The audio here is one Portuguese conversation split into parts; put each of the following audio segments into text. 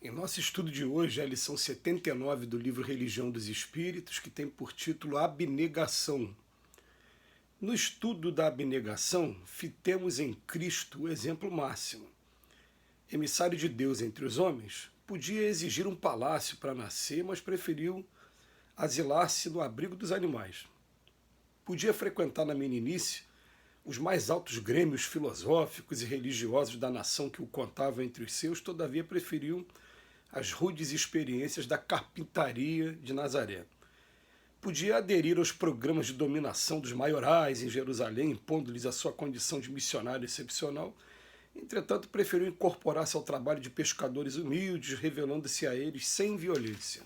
Em nosso estudo de hoje, é a lição 79 do livro Religião dos Espíritos, que tem por título Abnegação. No estudo da abnegação, fitemos em Cristo o exemplo máximo. Emissário de Deus entre os homens, podia exigir um palácio para nascer, mas preferiu asilar-se no abrigo dos animais. Podia frequentar na meninice os mais altos grêmios filosóficos e religiosos da nação que o contavam entre os seus, todavia preferiu as rudes experiências da carpintaria de Nazaré. Podia aderir aos programas de dominação dos maiorais em Jerusalém, impondo-lhes a sua condição de missionário excepcional. Entretanto, preferiu incorporar-se ao trabalho de pescadores humildes, revelando-se a eles sem violência.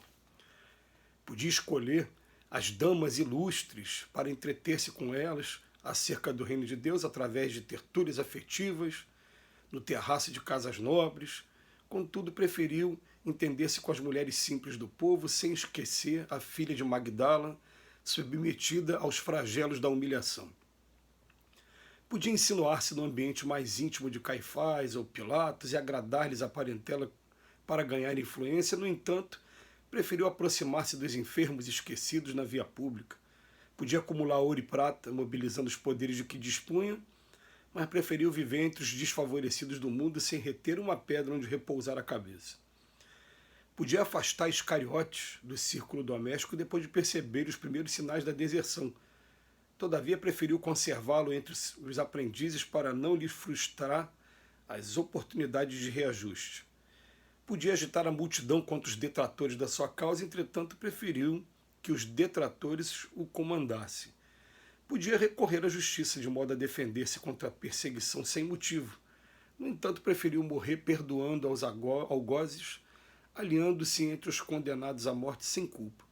Podia escolher as damas ilustres para entreter-se com elas acerca do reino de Deus através de tertúlias afetivas, no terraço de casas nobres. Contudo, preferiu entender-se com as mulheres simples do povo, sem esquecer a filha de Magdala, submetida aos flagelos da humilhação. Podia insinuar-se no ambiente mais íntimo de Caifás ou Pilatos e agradar-lhes a parentela para ganhar influência. No entanto, preferiu aproximar-se dos enfermos esquecidos na via pública. Podia acumular ouro e prata, mobilizando os poderes de que dispunha, mas preferiu viver entre os desfavorecidos do mundo sem reter uma pedra onde repousar a cabeça. Podia afastar Iscariotes do círculo doméstico depois de perceber os primeiros sinais da deserção. Todavia, preferiu conservá-lo entre os aprendizes para não lhe frustrar as oportunidades de reajuste. Podia agitar a multidão contra os detratores da sua causa, entretanto, preferiu que os detratores o comandassem. Podia recorrer à justiça de modo a defender-se contra a perseguição sem motivo. No entanto, preferiu morrer perdoando aos algozes, aliando-se entre os condenados à morte sem culpa.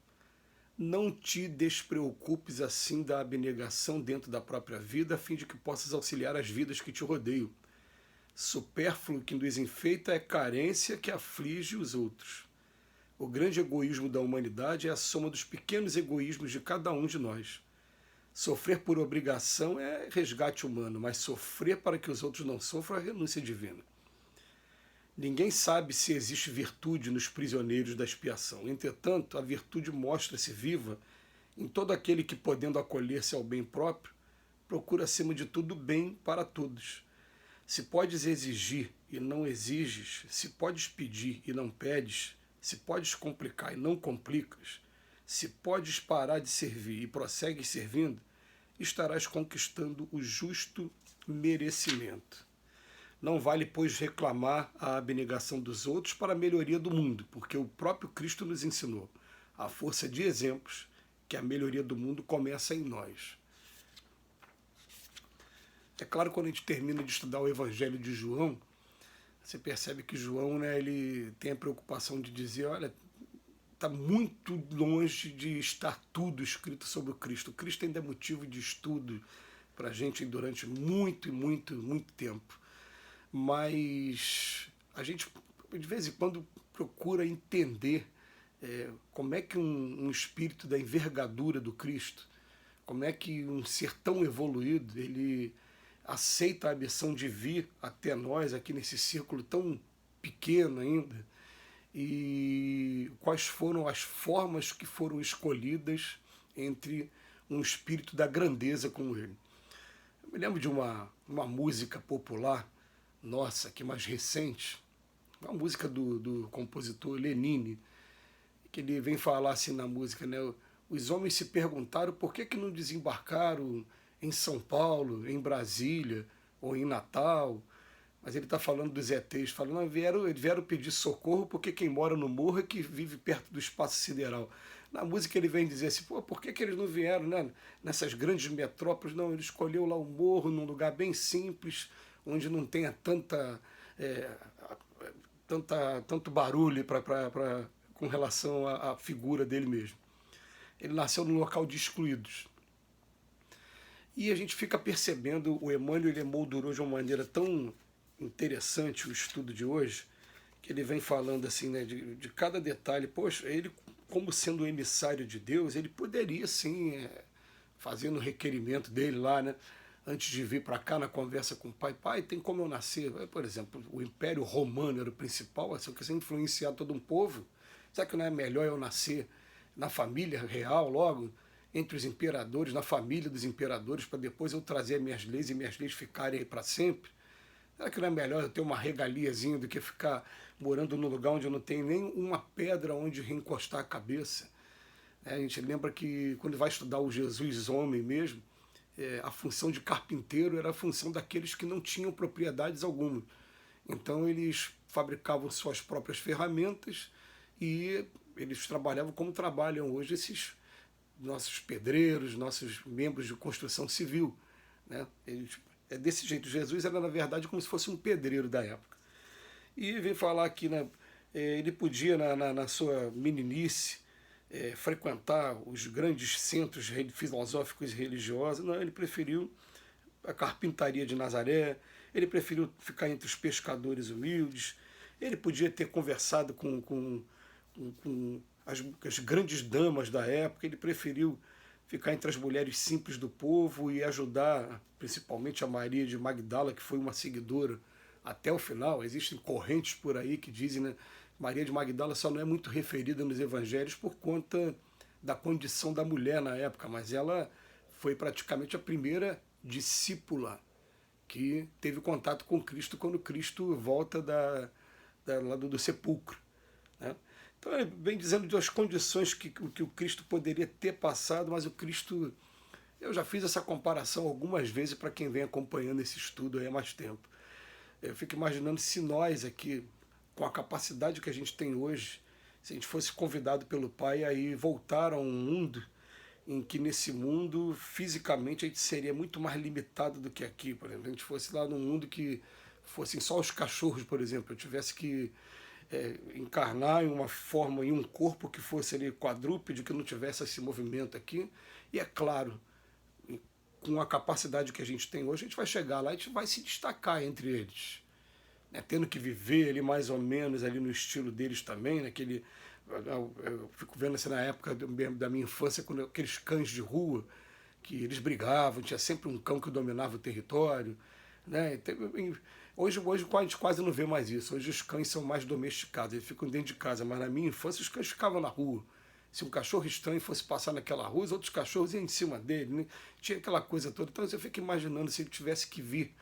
Não te despreocupes assim da abnegação dentro da própria vida, a fim de que possas auxiliar as vidas que te rodeiam. Supérfluo que nos enfeita é carência que aflige os outros. O grande egoísmo da humanidade é a soma dos pequenos egoísmos de cada um de nós. Sofrer por obrigação é resgate humano, mas sofrer para que os outros não sofram é renúncia divina. Ninguém sabe se existe virtude nos prisioneiros da expiação. Entretanto, a virtude mostra-se viva em todo aquele que, podendo acolher-se ao bem próprio, procura acima de tudo o bem para todos. Se podes exigir e não exiges, se podes pedir e não pedes, se podes complicar e não complicas, se podes parar de servir e prossegues servindo, estarás conquistando o justo merecimento. Não vale, pois, reclamar a abnegação dos outros para a melhoria do mundo, porque o próprio Cristo nos ensinou, à força de exemplos, que a melhoria do mundo começa em nós. É claro, quando a gente termina de estudar o Evangelho de João, você percebe que João, ele tem a preocupação de dizer, olha, está muito longe de estar tudo escrito sobre o Cristo. O Cristo ainda é motivo de estudo para a gente durante muito e muito, muito tempo. Mas a gente, de vez em quando, procura entender como é que um espírito da envergadura do Cristo, como é que um ser tão evoluído, ele aceita a missão de vir até nós, aqui nesse círculo tão pequeno ainda, e quais foram as formas que foram escolhidas entre um espírito da grandeza como ele. Eu me lembro de uma música popular, nossa, que mais recente, uma música do compositor Lenine, que ele vem falar assim na música, né? Os homens se perguntaram por que não desembarcaram em São Paulo, em Brasília ou em Natal, mas ele está falando dos ETs, falando, não, vieram pedir socorro porque quem mora no morro é que vive perto do espaço sideral. Na música ele vem dizer assim, pô, por que eles não vieram, né, nessas grandes metrópoles? Não, ele escolheu lá o morro, num lugar bem simples, onde não tenha tanto barulho com relação à figura dele mesmo. Ele nasceu num local de excluídos. E a gente fica percebendo, o Emmanuel ele moldurou de uma maneira tão interessante o estudo de hoje, que ele vem falando assim, né, de cada detalhe. Poxa, ele, como sendo o emissário de Deus, ele poderia sim, fazendo o requerimento dele lá, né, antes de vir para cá, na conversa com o pai, pai, tem como eu nascer? Por exemplo, o Império Romano era o principal, assim, que você influenciar todo um povo. Será que não é melhor eu nascer na família real logo, entre os imperadores, na família dos imperadores, para depois eu trazer minhas leis e minhas leis ficarem aí para sempre? Será que não é melhor eu ter uma regaliazinha do que ficar morando num lugar onde eu não tenho nem uma pedra onde reencostar a cabeça? A gente lembra que quando vai estudar o Jesus homem mesmo, a função de carpinteiro era a função daqueles que não tinham propriedades alguma. Então eles fabricavam suas próprias ferramentas e eles trabalhavam como trabalham hoje esses nossos pedreiros, nossos membros de construção civil. Né? É desse jeito. Jesus era, na verdade, como se fosse um pedreiro da época. E vem falar que né, ele podia, na sua meninice, frequentar os grandes centros filosóficos e religiosos. Não, ele preferiu a carpintaria de Nazaré, ele preferiu ficar entre os pescadores humildes, ele podia ter conversado com as grandes damas da época, ele preferiu ficar entre as mulheres simples do povo e ajudar principalmente a Maria de Magdala, que foi uma seguidora até o final. Existem correntes por aí que dizem, né, Maria de Magdala só não é muito referida nos evangelhos por conta da condição da mulher na época, mas ela foi praticamente a primeira discípula que teve contato com Cristo quando Cristo volta lá do sepulcro. Né? Então ele vem dizendo das condições que o Cristo poderia ter passado, mas o Cristo... Eu já fiz essa comparação algumas vezes para quem vem acompanhando esse estudo aí há mais tempo. Eu fico imaginando se nós aqui, com a capacidade que a gente tem hoje, se a gente fosse convidado pelo Pai a ir voltar a um mundo em que nesse mundo, fisicamente, a gente seria muito mais limitado do que aqui. Por exemplo, a gente fosse lá num mundo que fossem só os cachorros, por exemplo, eu tivesse que encarnar em uma forma, em um corpo que fosse ali quadrúpede, que não tivesse esse movimento aqui. E é claro, com a capacidade que a gente tem hoje, a gente vai chegar lá e a gente vai se destacar entre eles. Né, tendo que viver ali mais ou menos ali no estilo deles também, naquele, eu fico vendo assim na época da minha infância, quando aqueles cães de rua, que eles brigavam, tinha sempre um cão que dominava o território. Né? Hoje a gente quase não vê mais isso, hoje os cães são mais domesticados, eles ficam dentro de casa, mas na minha infância os cães ficavam na rua. Se um cachorro estranho fosse passar naquela rua, os outros cachorros iam em cima dele, né? Tinha aquela coisa toda. Então eu fico imaginando se ele tivesse que vir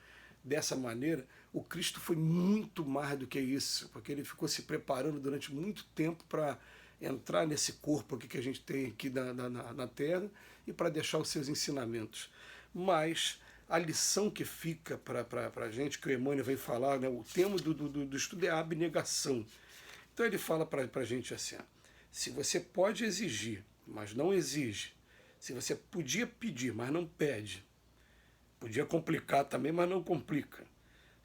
dessa maneira. O Cristo foi muito mais do que isso, porque ele ficou se preparando durante muito tempo para entrar nesse corpo aqui que a gente tem aqui na Terra e para deixar os seus ensinamentos. Mas a lição que fica para a gente, que o Emmanuel vem falar, né, o tema do estudo é a abnegação. Então ele fala para a gente assim, ó, se você pode exigir, mas não exige, se você podia pedir, mas não pede, podia complicar também, mas não complica,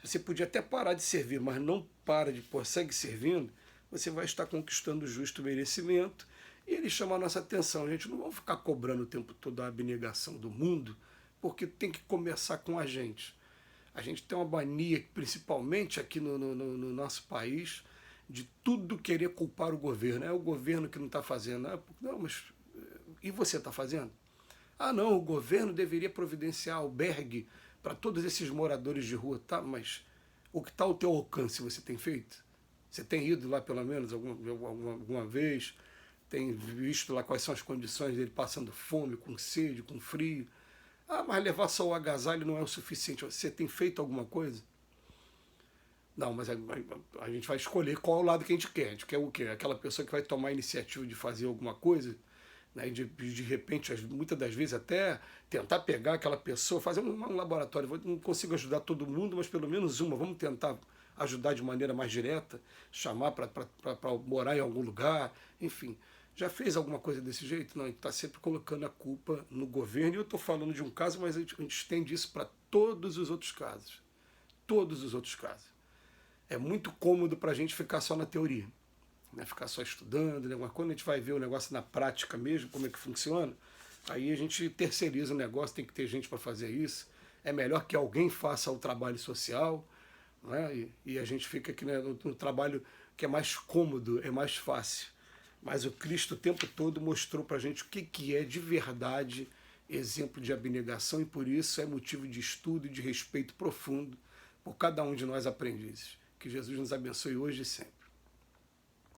você podia até parar de servir, mas não segue servindo, você vai estar conquistando o justo merecimento. E ele chama a nossa atenção. A gente não vai ficar cobrando o tempo todo a abnegação do mundo, porque tem que começar com a gente. A gente tem uma mania, principalmente aqui no nosso país, de tudo querer culpar o governo. É o governo que não está fazendo. Não, mas e você está fazendo? Ah, não, o governo deveria providenciar albergue para todos esses moradores de rua. Tá, mas o que está ao teu alcance você tem feito? Você tem ido lá pelo menos alguma vez? Tem visto lá quais são as condições dele passando fome, com sede, com frio? Ah, mas levar só o agasalho não é o suficiente. Você tem feito alguma coisa? Não, mas a gente vai escolher qual é o lado que a gente quer. A gente quer o quê? Aquela pessoa que vai tomar a iniciativa de fazer alguma coisa, né, de repente, muitas das vezes até tentar pegar aquela pessoa, fazer um laboratório. Não consigo ajudar todo mundo, mas pelo menos uma. Vamos tentar ajudar de maneira mais direta, chamar para morar em algum lugar, enfim. Já fez alguma coisa desse jeito? Não, a gente está sempre colocando a culpa no governo. E eu estou falando de um caso, mas a gente estende isso para todos os outros casos. Todos os outros casos. É muito cômodo para a gente ficar só na teoria, né? Ficar só estudando, né? Mas quando a gente vai ver o negócio na prática mesmo, como é que funciona, aí a gente terceiriza o negócio, tem que ter gente para fazer isso. É melhor que alguém faça o trabalho social, né? E a gente fica aqui, né, no trabalho que é mais cômodo, é mais fácil. Mas o Cristo o tempo todo mostrou para a gente o que é de verdade exemplo de abnegação e por isso é motivo de estudo e de respeito profundo por cada um de nós aprendizes. Que Jesus nos abençoe hoje e sempre.